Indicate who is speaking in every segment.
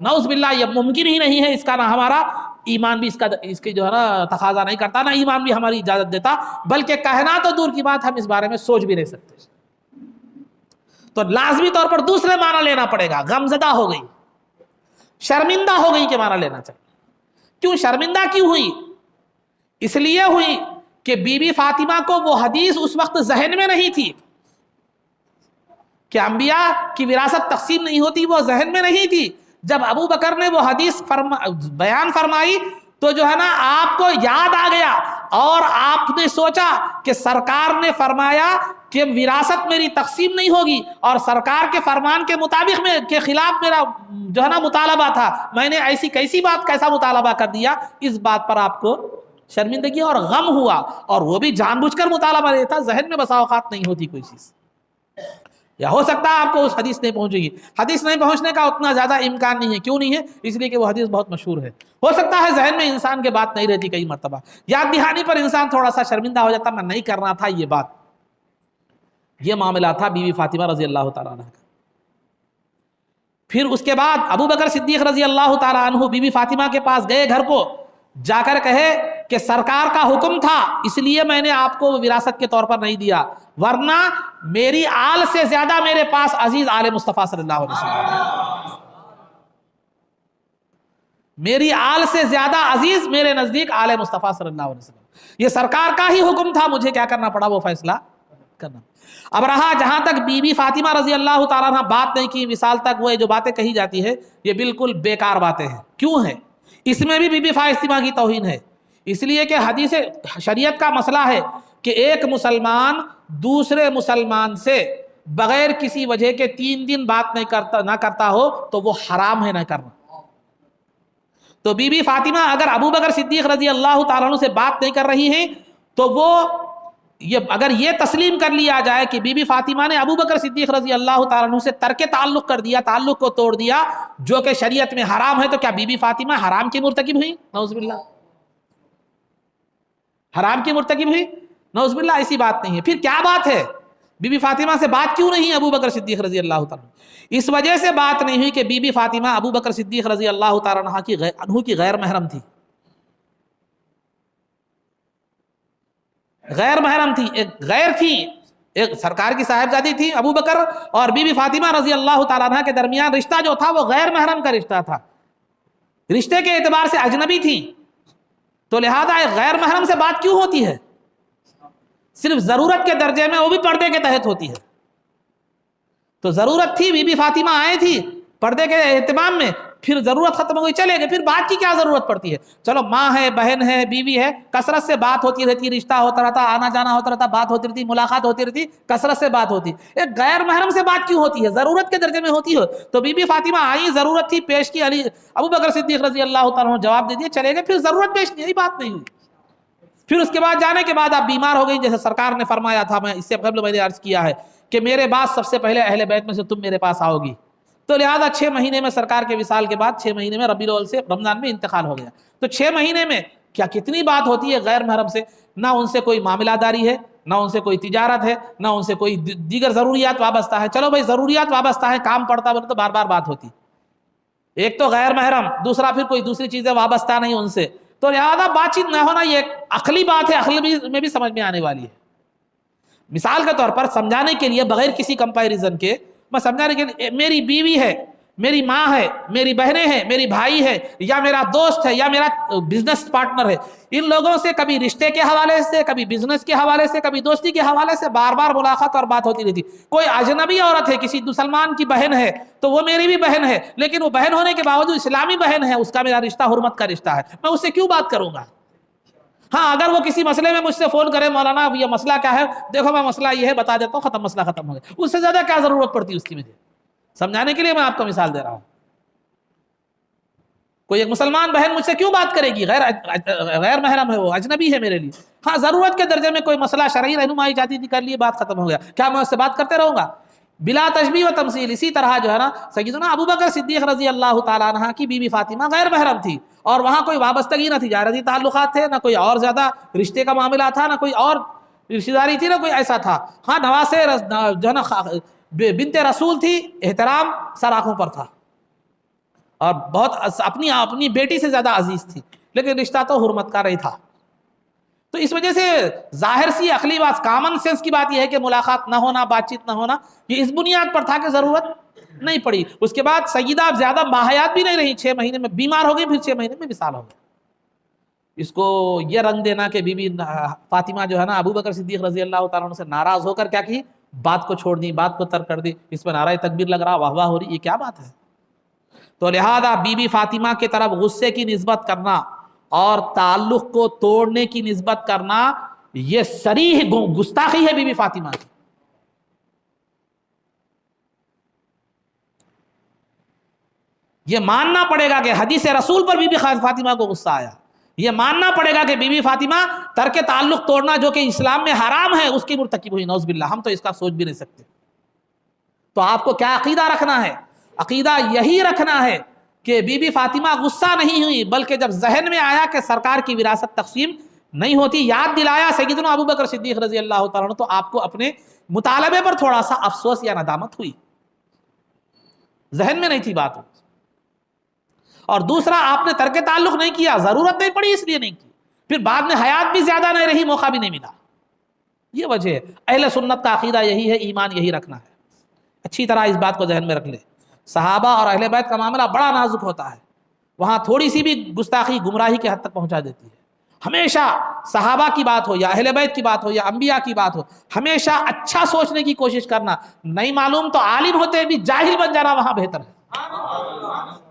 Speaker 1: نعوذ باللہ یہ ممکن ہی نہیں ہے، اس کا نہ ہمارا ایمان بھی اس کی جو ہے نا تقاضا نہیں کرتا، نہ ایمان بھی ہماری اجازت دیتا، بلکہ کہنا تو دور کی بات، ہم اس بارے میں سوچ بھی نہیں سکتے۔ تو لازمی طور پر دوسرے معنی لینا پڑے گا، غمزدہ ہو گئی، شرمندہ ہو گئی کے معنی لینا چاہیے۔ کیوں شرمندہ کیوں ہوئی؟ اس لیے ہوئی کہ بی بی فاطمہ کو وہ حدیث اس وقت ذہن میں نہیں تھی کہ انبیاء کی وراثت تقسیم نہیں ہوتی، وہ ذہن میں نہیں تھی۔ جب ابو بکر نے وہ حدیث بیان فرمائی تو جو ہے نا آپ کو یاد آ گیا، اور آپ نے سوچا کہ سرکار نے فرمایا کہ وراثت میری تقسیم نہیں ہوگی، اور سرکار کے فرمان کے مطابق میں کے خلاف میرا جو ہے نا مطالبہ تھا، میں نے ایسی کیسی بات کیسا مطالبہ کر دیا، اس بات پر آپ کو شرمندگی اور غم ہوا، اور وہ بھی جان بوجھ کر مطالبہ نہیں تھا، ذہن میں بسا اوقات نہیں ہوتی کوئی چیز، یا ہو سکتا ہے آپ کو اس حدیث نہیں پہنچے گی، حدیث نہیں پہنچنے کا اتنا زیادہ امکان نہیں ہے، کیوں نہیں ہے؟ اس لیے کہ وہ حدیث بہت مشہور ہے، ہو سکتا ہے ذہن میں انسان کے بات نہیں رہتی، کئی مرتبہ یاد دہانی پر انسان تھوڑا سا شرمندہ ہو جاتا، میں نہیں کرنا تھا یہ بات۔ یہ معاملہ تھا بی بی فاطمہ رضی اللہ تعالیٰ عنہ کا۔ پھر اس کے بعد ابو بکر صدیق رضی اللہ تعالیٰ عنہ بی بی فاطمہ کے پاس گئے، گھر کو جا کر کہے کہ سرکار کا حکم تھا اس لیے میں نے آپ کو وراثت کے طور پر نہیں دیا، ورنہ میری آل سے زیادہ میرے پاس عزیز آل مصطفیٰ صلی اللہ علیہ وسلم، میری آل سے زیادہ عزیز میرے نزدیک آل مصطفیٰ صلی اللہ علیہ وسلم، یہ سرکار کا ہی حکم تھا، مجھے کیا کرنا پڑا؟ وہ فیصلہ کرنا۔ اب رہا جہاں تک بی بی فاطمہ رضی اللہ تعالیٰ عنہ بات نہیں کی، وصال تک وہ جو باتیں کہی جاتی ہے یہ بالکل بیکار باتیں ہیں۔ کیوں ہے؟ اس میں بھی بی بی فاطمہ کی توہین ہے، اس لیے کہ حدیث شریعت کا مسئلہ ہے کہ ایک مسلمان دوسرے مسلمان سے بغیر کسی وجہ کے 3 دن بات نہ کرتا ہو تو وہ حرام ہے نہ کرنا۔ تو بی بی فاطمہ اگر ابو بکر صدیق رضی اللہ تعالیٰ عنہ سے بات نہیں کر رہی ہیں تو وہ اگر یہ تسلیم کر لیا جائے کہ بی بی فاطمہ نے ابو بکر صدیق رضی اللہ تعالیٰ عنہ سے ترک تعلق کر دیا، تعلق کو توڑ دیا، جو کہ شریعت میں حرام ہے، تو کیا بی بی فاطمہ حرام کی مرتکب ہوئی؟ نعوذ باللہ، حرام کی مرتکب ہوئی؟ نعوذ باللہ، ایسی بات نہیں ہے۔ پھر کیا بات ہے؟ بی بی فاطمہ سے بات کیوں نہیں ابو بکر صدیق رضی اللہ تعالیٰ عنہ؟ اس وجہ سے بات نہیں ہوئی کہ بی بی فاطمہ ابو بکر صدیق رضی اللہ تعالیٰ عنہ کی غیر محرم تھی، غیر محرم تھی، ایک غیر تھی، ایک سرکار کی صاحبزادی تھی، ابو بکر اور بی بی فاطمہ رضی اللہ تعالیٰ عنہ کے درمیان رشتہ جو تھا وہ غیر محرم کا رشتہ تھا، رشتے کے اعتبار سے اجنبی تھی، تو لہذا ایک غیر محرم سے بات کیوں ہوتی ہے؟ صرف ضرورت کے درجے میں، وہ بھی پردے کے تحت ہوتی ہے۔ تو ضرورت تھی، بی بی فاطمہ آئے تھی پردے کے اہتمام میں، پھر ضرورت ختم ہو گئی، چلے گئے، پھر بات کی کیا ضرورت پڑتی ہے؟ چلو ماں ہے، بہن ہے، بیوی ہے، کثرت سے بات ہوتی رہتی، رشتہ ہوتا رہتا، آنا جانا ہوتا رہتا، بات ہوتی رہتی، ملاقات ہوتی رہتی، کثرت سے بات ہوتی۔ ایک غیر محرم سے بات کیوں ہوتی ہے؟ ضرورت کے درجے میں ہوتی ہو۔ تو بی بی فاطمہ آئی، ضرورت تھی، پیش کی، علی ابو بکر صدیق رضی اللہ تعالیٰ عنہ جواب دے دیے، چلے گئے، پھر ضرورت پیش نہیں، یہی بات نہیں ہوئی۔ پھر اس کے بعد جانے کے بعد آپ بیمار ہو گئی، جیسے سرکار نے فرمایا تھا، میں اس سے قبل میں نے عرض کیا ہے کہ میرے بعد سب سے پہلے اہل بیت میں سے تم میرے پاس آؤ گی، تو لہذا 6 مہینے میں سرکار کے وصال کے بعد 6 مہینے میں ربیع الاول سے رمضان میں انتقال ہو گیا۔ تو 6 مہینے میں کیا کتنی بات ہوتی ہے غیر محرم سے؟ نہ ان سے کوئی معاملہ داری ہے، نہ ان سے کوئی تجارت ہے، نہ ان سے کوئی دیگر ضروریات وابستہ ہے۔ چلو بھائی ضروریات وابستہ ہے، کام پڑتا بولے تو بار بار بات ہوتی، ایک تو غیر محرم، دوسرا پھر کوئی دوسری چیزیں وابستہ نہیں ان سے، تو لہذا بات چیت نہ ہونا یہ ایک عقلی بات ہے، عقل میں بھی سمجھ میں آنے والی ہے۔ مثال کے طور پر سمجھانے کے لیے بغیر کسی کمپیریزن کے میں سمجھانے کے لیے، میری بیوی ہے، میری ماں ہے، میری بہنیں ہیں، میری بھائی ہے، یا میرا دوست ہے، یا میرا بزنس پارٹنر ہے، ان لوگوں سے کبھی رشتے کے حوالے سے، کبھی بزنس کے حوالے سے، کبھی دوستی کے حوالے سے بار بار ملاقات اور بات ہوتی رہتی۔ کوئی اجنبی عورت ہے، کسی مسلمان کی بہن ہے، تو وہ میری بھی بہن ہے، لیکن وہ بہن ہونے کے باوجود اسلامی بہن ہے، اس کا میرا رشتہ حرمت کا رشتہ ہے، میں اس سے کیوں بات کروں گا؟ ہاں اگر وہ کسی مسئلے میں مجھ سے فون کرے، مولانا یہ مسئلہ کیا ہے، دیکھو میں مسئلہ یہ ہے بتا دیتا ہوں، ختم، مسئلہ ختم ہو گیا، اس سے زیادہ کیا ضرورت پڑتی ہے اس کی؟ مجھے سمجھانے کے لیے میں آپ کو مثال دے رہا ہوں۔ کوئی ایک مسلمان بہن مجھ سے کیوں بات کرے گی؟ غیر محرم ہے، وہ اجنبی ہے میرے لیے۔ ہاں ضرورت کے درجے میں کوئی مسئلہ شرعی رہنمائی چاہتی تھی، کر لیے، بات ختم ہو گیا، کیا میں اس سے بات کرتے رہوں گا بلا تشبیہ و تمثیل؟ اسی طرح جو ہے نا سیدنا ابو بکر صدیق رضی اللہ تعالیٰ عنہ کی بیوی فاطمہ غیر محرم تھی، اور وہاں کوئی وابستگی نہ تھی، جارحتی تعلقات تھے، نہ کوئی اور زیادہ رشتے کا معاملہ تھا، نہ کوئی اور رشتہ داری تھی، نہ کوئی ایسا تھا۔ ہاں نواسے جو ہے نا بنت رسول تھی، احترام سر آنکھوں پر تھا، اور بہت اپنی بیٹی سے زیادہ عزیز تھی، لیکن رشتہ تو حرمت کا نہیں تھا. تو اس وجہ سے ظاہر سی عقلی بات، کامن سینس کی بات یہ ہے کہ ملاقات نہ ہونا، بات چیت نہ ہونا، یہ اس بنیاد پر تھا کہ ضرورت نہیں پڑی. اس کے بعد سیدہ اب زیادہ باحیات بھی نہیں رہی، 6 مہینے میں بیمار ہو گئی، پھر 6 مہینے میں وصال ہو گئی. اس کو یہ رنگ دینا کہ بی بی فاطمہ جو ہے نا ابو بکر صدیق رضی اللہ تعالیٰ عنہ سے ناراض ہو کر کیا کی، بات کو چھوڑ دی، بات کو ترک کر دی، اس میں نعرہ تکبیر لگ رہا، واہ واہ ہو رہی، یہ کیا بات ہے؟ تو لہذا بی بی فاطمہ کی طرف غصے کی نسبت کرنا اور تعلق کو توڑنے کی نسبت کرنا، یہ صریح گستاخی ہے بی بی فاطمہ کی. یہ ماننا پڑے گا کہ حدیث رسول پر بی بی فاطمہ کو غصہ آیا. یہ ماننا پڑے گا کہ بی بی فاطمہ ترک تعلق توڑنا جو کہ اسلام میں حرام ہے اس کی مرتکب ہوئی، نعوذ باللہ. ہم تو اس کا سوچ بھی نہیں سکتے. تو آپ کو کیا عقیدہ رکھنا ہے؟ عقیدہ یہی رکھنا ہے کہ بی بی فاطمہ غصہ نہیں ہوئی، بلکہ جب ذہن میں آیا کہ سرکار کی وراثت تقسیم نہیں ہوتی، یاد دلایا سیدنا ابو بکر صدیق رضی اللہ تعالیٰ عنہ، تو آپ کو اپنے مطالبے پر تھوڑا سا افسوس یا ندامت ہوئی. ذہن میں نہیں تھی بات. اور دوسرا، آپ نے ترک تعلق نہیں کیا، ضرورت نہیں پڑی اس لیے نہیں کی، پھر بعد میں حیات بھی زیادہ نہیں رہی، موقع بھی نہیں ملا. یہ وجہ ہے. اہل سنت کا عقیدہ یہی ہے، ایمان یہی رکھنا ہے. اچھی طرح اس بات کو ذہن میں رکھ لے. صحابہ اور اہل بیت کا معاملہ بڑا نازک ہوتا ہے، وہاں تھوڑی سی بھی گستاخی گمراہی کے حد تک پہنچا دیتی ہے. ہمیشہ صحابہ کی بات ہو یا اہل بیت کی بات ہو یا انبیاء کی بات ہو، ہمیشہ اچھا سوچنے کی کوشش کرنا. نہیں معلوم تو عالم ہوتے بھی جاہل بن جانا وہاں بہتر ہے.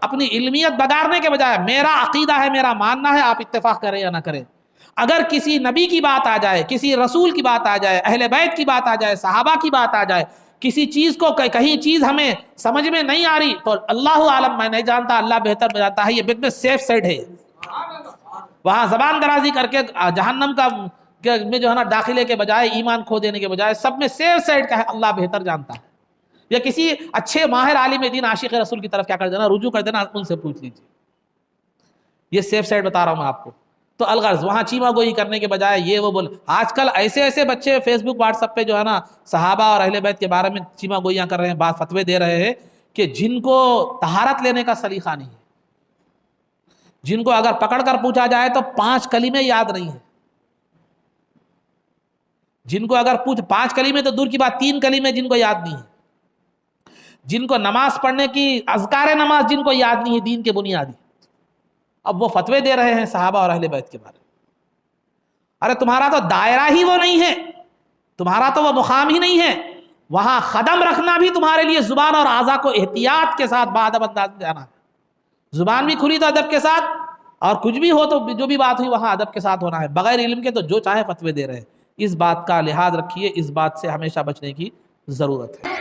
Speaker 1: اپنی علمیت بگاڑنے کے بجائے میرا عقیدہ ہے، میرا ماننا ہے، آپ اتفاق کریں یا نہ کریں. اگر کسی نبی کی بات آ جائے، کسی رسول کی بات آ جائے، اہل بیت کی بات آ جائے، صحابہ کی بات آ جائے، کسی چیز کو کہیں چیز ہمیں سمجھ میں نہیں آ رہی، تو اللہ عالم، میں نہیں جانتا، اللہ بہتر جانتا ہے. یہ بالکل سیف سائڈ ہے. وہاں زبان درازی کر کے جہنم کا میں جو ہے نا داخلے کے بجائے، ایمان کھو دینے کے بجائے، سب میں سیف سائڈ کا ہے، اللہ بہتر جانتا ہے. یا کسی اچھے ماہر عالم دین عاشق رسول کی طرف کیا کر دینا، رجوع کر دینا، ان سے پوچھ لیجیے. یہ سیف سائڈ بتا رہا ہوں میں آپ کو. تو الغرض وہاں چیما گوئی کرنے کے بجائے یہ وہ بول. آج کل ایسے بچے فیس بک واٹس ایپ پہ جو ہے نا صحابہ اور اہل بیت کے بارے میں چیما گوئیاں کر رہے ہیں، بات فتوے دے رہے ہیں کہ جن کو طہارت لینے کا سلیقہ نہیں ہے، جن کو اگر پکڑ کر پوچھا جائے تو 5 کلمے یاد نہیں ہے، جن کو اگر 5 کلمے تو دور کی بات 3 کلمے جن کو یاد نہیں ہے، جن کو نماز پڑھنے کی اذکار نماز جن کو یاد نہیں ہے، دین کے بنیادی، اب وہ فتوے دے رہے ہیں صحابہ اور اہل بیت کے بارے میں. ارے تمہارا تو دائرہ ہی وہ نہیں ہے، تمہارا تو وہ مقام ہی نہیں ہے. وہاں قدم رکھنا بھی تمہارے لیے زبان اور اعضاء کو احتیاط کے ساتھ بادب انداز میں جانا ہے. زبان بھی کھلی تو ادب کے ساتھ، اور کچھ بھی ہو تو جو بھی بات ہوئی وہاں ادب کے ساتھ ہونا ہے. بغیر علم کے تو جو چاہے فتوے دے رہے ہیں. اس بات کا لحاظ رکھیے، اس بات سے ہمیشہ بچنے کی ضرورت ہے.